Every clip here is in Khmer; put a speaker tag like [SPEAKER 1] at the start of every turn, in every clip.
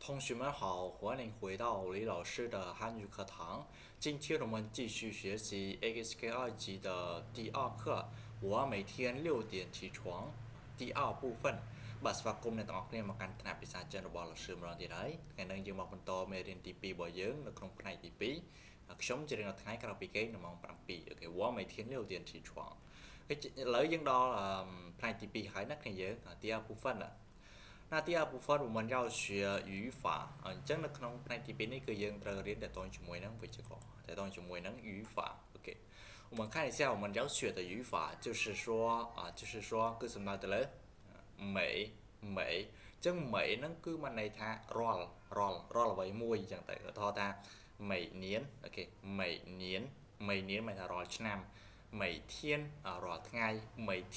[SPEAKER 1] 同学们好，欢迎回到李老师的汉语课堂。今天我们继续学习 XK 二级的第二课。我每天6点起床。第二部分បាទស្វាគមន៍អ្នកទាំងអស់គ្នាមកកាន់ថ្នាក់ភាសាចិនរបស់លោកសឿម្ដងទៀតហើយថ្ងៃនេះយើងមកបន្តមេរៀនទី2របស់យើងនៅក្នុងផ្នែកទី2ខ្ញុំជារៀននៅថ្ងៃក្រោយពីគេនៅម៉ោង7អូខេ我每天6点起床ឥឡូវយើងដល់ផ្នែកទី2ហើយណាគ្នាយើង第二部分了那第二部分我们要学语法អញ្ចឹងនៅក្នុងផ្នែកទី2នេះគឺយើងត្រូវរៀនតទៅជាមួយនឹងវិជ្ជាករតទៅជាមួយនឹង语法 OK 我们看一下我们要学的语法就是说គឺសំដៅទៅលើ每ចឹង每ហ្នឹងគឺมันន័យថារាល់អ្វីមួយចឹងទៅឧទាហរណ៍ថា每年អូខេ每年មានថារាល់ឆ្នាំ每天រាល់ថ្ងៃ每天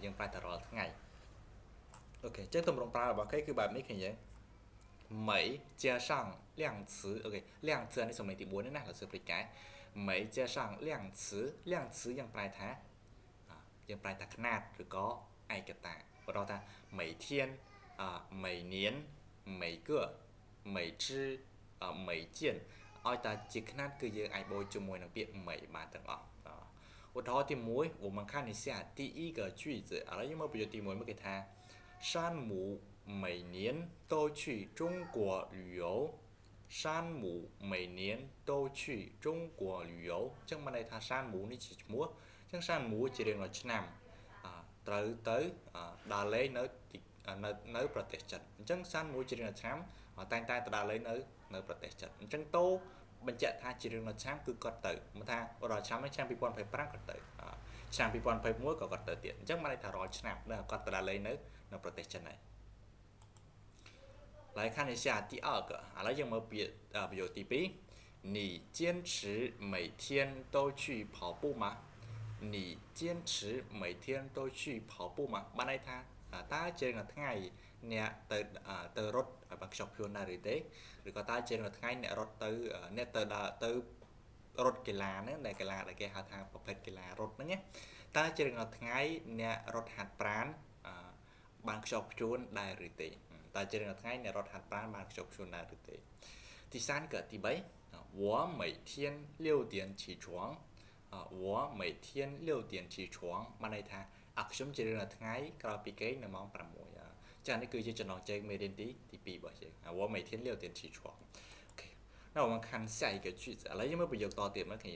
[SPEAKER 1] យើងប្រែថារាល់ថ្ងៃអូខេចឹងទម្រង់ប្រើរបស់គេគឺបែបនេះឃើញទេ每加上量词 OK 量词នេះសំឡេងទី4នេះណាលោកសើព្រិចកែ每加上量词យើងប្រែថាຂະຫນາດឬក៏ឯកតាបើដល់ថា每天每年每个每只每件ឲ្យតែជាຂະຫນາດគឺយើងអាចបូកជាមួយនឹងពាក្យ每បានទាំងអស់ឧទាហរណ៍ទី1我们看一下第一个句子ឥឡូវយើងមើលប្រយោគទី1មកគេថា山姆每年都去中国旅游山姆每年都去中国旅游ចឹងបានន័យថា山姆នេះជាឈ្មោះចឹង山姆ជារៀងរាល់ឆ្នាំត្រូវទៅដើរលេងនៅប្រទេសចិនអញ្ចឹង山姆ជារៀងរាល់ឆ្នាំតែងតែទៅដើរលេងនៅប្រទេសចិនអញ្ចឹងតោបញ្ជាក់ថាជារៀងរាល់ឆ្នាំគឺគាត់ទៅមិនថាដល់ឆ្នាំនេះឆ្នាំ2025គាត់ទៅឆ្នាំ2021ក៏គាត់ទៅទៀតអញ្ចឹងបានន័យថារាល់ឆ្នាំគាត់ទៅដើរលេងនៅប្រទេសចិនហើយ来看一下第二个ឥឡូវយើងមើលប្រយោគទី2你坚持每天都去跑步吗你坚持每天都去跑步吗បានន័យថាតើជារៀងរាល់ថ្ងៃអ្នកទៅរត់ឲ្យបានខ្ជាប់ខ្លួនដែរឬទេឬក៏តើជារៀងរាល់ថ្ងៃអ្នកទៅដើរទៅរត់កីឡាហ្នឹងដែលកីឡាដែលគេហៅថាប្រភេទកីឡារត់ហ្នឹងណាតើជារៀងរាល់ថ្ងៃអ្នករត់ហាត់ប្រាណបានខ្ជាប់ខ្លួនដែរឬទេតើជារៀងរាល់ថ្ងៃអ្នករត់ហាត់ប្រាណបានខ្ជាប់ខ្លួនដែរឬទេ第三个第3我每天6点起床我每天6点起床បានន័យថាខ្ញុំជារៀងរាល់ថ្ងៃក្រោយពីគេនៅម៉ោង6ចា៎នេះគឺជាចំណងជើងមេរៀនទី2របស់យើង我每天6点起床 OK 那我们看下一个句子ឥឡូវយើងមើលប្រយោគតទៀតមកគ្នា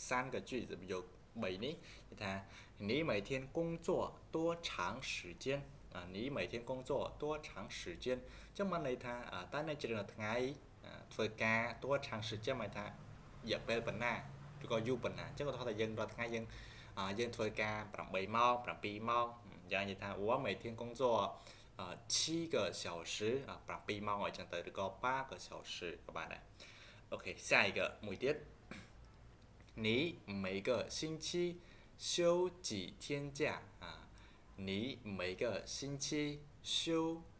[SPEAKER 1] 3个句子ប្រយោគ3នេះគេថា你每天工作多长时间你每天工作多长时间ចឹងបានន័យថាតើអ្នកជារៀងរាល់ថ្ងៃធ្វើការ多长时间หมายថារយៈពេលប៉ុណ្ណាឬក៏យូរប៉ុណ្ណាចឹងឧទាហរណ៍ថាយើងរាល់ថ្ងៃយើងធ្វើការ8ម៉ោង7ម៉ោងយ៉ាងនិយាយថា我每天工作7个小时7ម៉ោងអញ្ចឹងទៅឬក៏8个小时ក៏បានដែរអូខេ下一个មួយទៀត你每个星期休几天假你每个星期休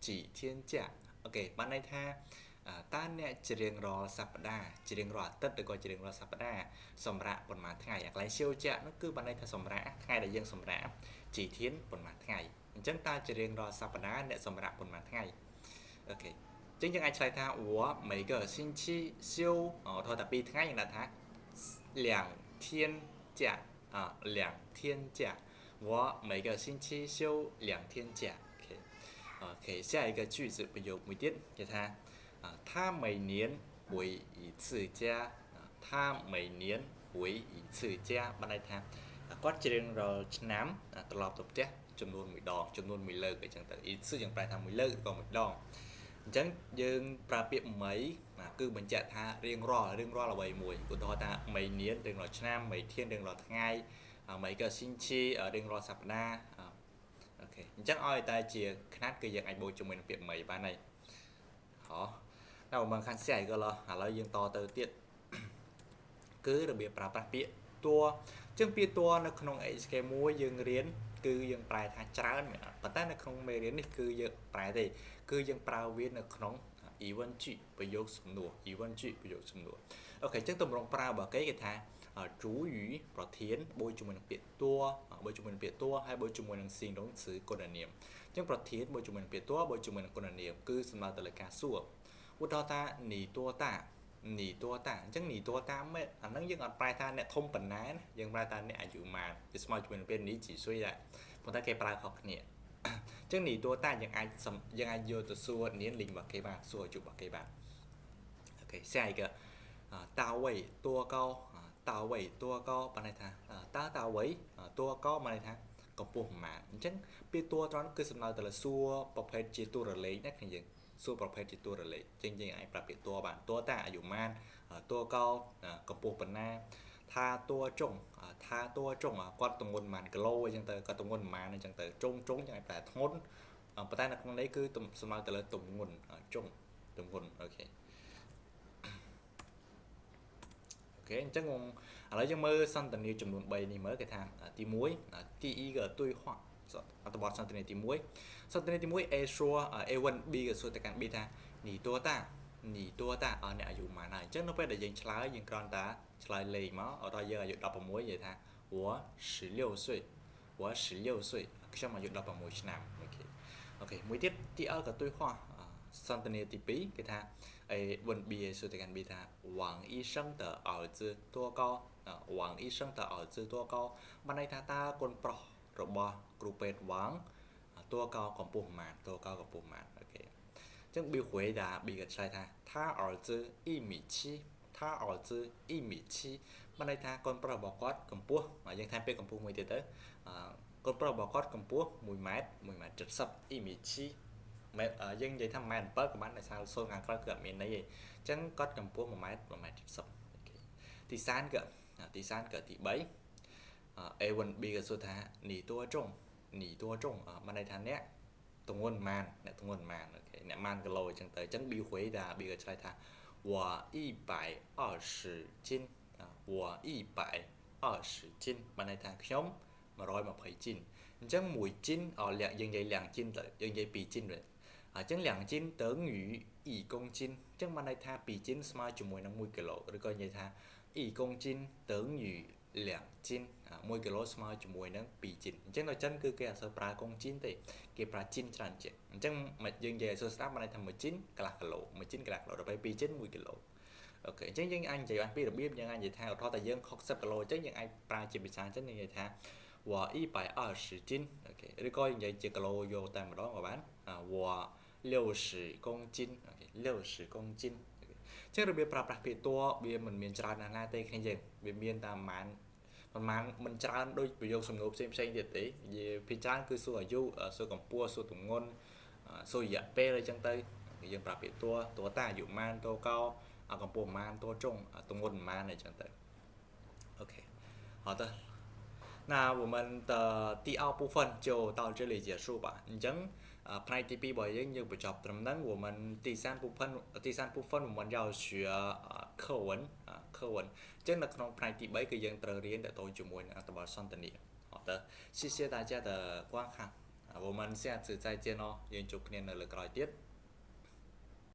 [SPEAKER 1] 几天假អូខេបានន័យថាតើអ្នកជារៀងរាល់សប្តាហ៍ជារៀងរាល់អាទិត្យឬក៏ជារៀងរាល់សប្តាហ៍សម្រាប់ប៉ុន្មានថ្ងៃអាកន្លែង休假នោះគឺបានន័យថាសម្រាប់ថ្ងៃដែលយើងសម្រាប់几天ប៉ុន្មានថ្ងៃអញ្ចឹងតើជារៀងរាល់សប្តាហ៍អ្នកសម្រាប់ប៉ុន្មានថ្ងៃអូខេអញ្ចឹងយើងអាចឆ្លើយថា我每个星期休ថតតែ2ថ្ងៃយើងដាក់ថា2天假2天假我每个星期休2天假 OK 下一个句子ประโยคមួយទៀតគេថា他每年回一次家他每年回一次家បានន័យថាគាត់ជារៀងរាល់ឆ្នាំត្រឡប់ទៅផ្ទះចំនួន1ដងចំនួន1លើកអញ្ចឹងទៅ一次យើងប្រែថា1លើកឬក៏1ដងអញ្ចឹងយើងប្រើពាក្យ每គឺបញ្ជាក់ថារៀងរាល់អ្វីមួយឧទាហរណ៍ថា每年រៀងរាល់ឆ្នាំ每天រៀងរាល់ថ្ងៃ每个星期រៀងរាល់សប្តាហ៍អូខេអញ្ចឹងឲ្យតែជាຂະຫນាត់គឺយើងអាចបូកជាមួយនឹងពាក្យ每បានហើយហ៎now 我们看下一个了ឥឡូវយើងតទៅទៀតគឺរបៀបប្រើប្រាស់ពាក្យតួអញ្ចឹងពាក្យតួនៅក្នុង HK1 យើងរៀនគឺយើងប្រែថាច្រើនមែនអត់ប៉ុន្តែនៅក្នុងមេរៀននេះគឺយើងប្រែទេគឺយើងប្រើវានៅក្នុង event ប្រយោគសំណួរ event ប្រយោគសំណួរអូខេអញ្ចឹងទម្រង់ប្រើរបស់គេគេថា主语ប្រធានបូកជាមួយនឹងពាក្យតួបូកជាមួយនឹងពាក្យតួហើយបូកជាមួយនឹង形容詞គុណនាមអញ្ចឹងប្រធានបូកជាមួយនឹងពាក្យតួបូកជាមួយនឹងគុណនាមគឺសំដៅទៅលើការសួរឧទាហរណ៍ថានីតួតានីតួតាអញ្ចឹងនីតួតាមិនអាហ្នឹងយើងអត់ប្រែថាអ្នកធំប៉ុណ្ណាណាយើងប្រែថាអ្នកអាយុម៉ានវាស្មើជាមួយនឹងពាក្យនេះជីស៊ុយដែរប៉ុន្តែគេប្រើខុសគ្នាអញ្ចឹងនីតួតាយើងអាចយកទៅសួរនាមលីងរបស់គេបានសួរអាយុរបស់គេបានអូខេ下一个大卫多高តាវ័យតួកបានន័យថាតើតាវ័យតួកបានន័យថាកម្ពស់ប្រមាណអញ្ចឹងពាក្យតួត្រង់គឺសំដៅទៅលើសួរប្រភេទជាតួរលេខណាគ្នាយើងសួរប្រភេទជាតួរលេខចឹងយើងអាចប្រាប់ពាក្យតួបានតួតាអាយុម៉ានតួកកម្ពស់ប៉ុណ្ណាថាតួចុងថាតួចុងគាត់ទម្ងន់ប៉ុន្មានគីឡូអញ្ចឹងទៅគាត់ទម្ងន់ប៉ុន្មានអញ្ចឹងទៅចុងចឹងអាចប្រែធ្ងន់ប៉ុន្តែនៅក្នុងនេះគឺសំដៅទៅលើទម្ងន់ចុងទម្ងន់អូខេអូខេអញ្ចឹងឥឡូវយើងមើលសន្តានាចំនួន3នេះមើលគេថាទី1第一个对话អត្ថបទសន្តានាទី1សន្តានាទី1 A សួរ A1 B ក៏សួរទៅកាន់ B ថានីតួតានីតួតាអ្នកអាយុប៉ុន្មានហើយអញ្ចឹងនៅពេលដែលយើងឆ្លើយយើងគ្រាន់តែឆ្លើយលេខមកអត់ឲ្យយើងអាយុ16និយាយថា我16岁我16岁ខ្ញុំអាយុ16ឆ្នាំអូខេមួយទៀត第二个对话សន្តានាទី2គេថា问 B 说的跟 B 他王医生的儿子多高王医生的儿子多高បានន័យថាតើកូនប្រុសរបស់គ្រូពេទ្យវ៉ាងតួកោកម្ពស់ប៉ុន្មានតួកោកម្ពស់ប៉ុន្មានអូខេអញ្ចឹង B 回答 B ក៏ឆ្លើយថា他儿子1米7他儿子1米7បានន័យថាកូនប្រុសរបស់គាត់កម្ពស់យើងថែមពេលកម្ពស់មួយទៀតទៅកូនប្រុសរបស់គាត់កម្ពស់1ម៉ែត្រ1ម៉ែត្រ70 1米7យើងនិយាយថា1.7ម៉ែត្រក៏បានតែសារសូនខាងក្រៅគឺអត់មានន័យទេអញ្ចឹងគាត់កម្ពស់1ម៉ែត្រ1ម៉ែត្រ70អូខេទី3ក៏ទី3 A1 B ក៏សួរថានីតួចុងនីតួចុងបានន័យថាអ្នកទម្ងន់ប៉ុន្មានអ្នកទម្ងន់ប៉ុន្មានអូខេអ្នកម៉ានគីឡូអញ្ចឹងទៅអញ្ចឹង B 回答 B ក៏ឆ្លើយថា我120斤我120斤បានន័យថាខ្ញុំ120斤អញ្ចឹង1斤យើងនិយាយ2斤ទៅយើងនិយាយ2斤ទៅអញ្ចឹង2斤等于1公斤អញ្ចឹងបានន័យថា2斤ស្មើជាមួយនឹង1គីឡូឬក៏និយាយថា1公斤等于2斤1គីឡូស្មើជាមួយនឹង2斤អញ្ចឹងនៅចិនគឺគេអត់សូវប្រើកុងជីនទេគេប្រើជីនច្រើនជាងអញ្ចឹងយើងនិយាយឲ្យស្ដាប់បានន័យថា1ជីនកន្លះគីឡូ1ជីនកន្លះគីឡូដល់ពេល2ជីន1គីឡូអូខេអញ្ចឹងយើងអាចនិយាយបានពីរបៀបយើងអាចនិយាយថាឧទាហរណ៍តែយើង60គីឡូអញ្ចឹងយើងអាចប្រើជាភាសាអញ្ចឹងនិយាយថា我120斤អូខេឬក៏និយាយជាគីឡូយកតែម្ដងក៏បាន我60公斤អូខេ60公斤ចឹងរបៀបប្រើប្រាស់ពាក្យតួវាមិនមានច្រើនណាស់ទេគ្នាយើងវាមានតែប្រហែលមិនច្រើនដូចប្រយោគសំណួរផ្សេងទៀតទេនិយាយភាគច្រើនគឺសួរអាយុសួរកម្ពស់សួរទម្ងន់សួររយៈពេលអីចឹងទៅយើងប្រើពាក្យតួតាអាយុម៉ានតួកោកម្ពស់ម៉ានតួចុងទម្ងន់ម៉ានអីចឹងទៅអូខេ好的那我们的第二部分就到这里结束吧អញ្ចឹងផ្នែកទី2របស់យើងបញ្ចប់ត្រឹមហ្នឹង我们第三部分我们要学课文អញ្ចឹងនៅក្នុងផ្នែកទី3គឺយើងត្រូវរៀនតទៅជាមួយនឹងអត្ថបទសន្តានា好的谢谢大家的观看我们下次再见哦យើងជួបគ្នានៅលើក្រោយទៀត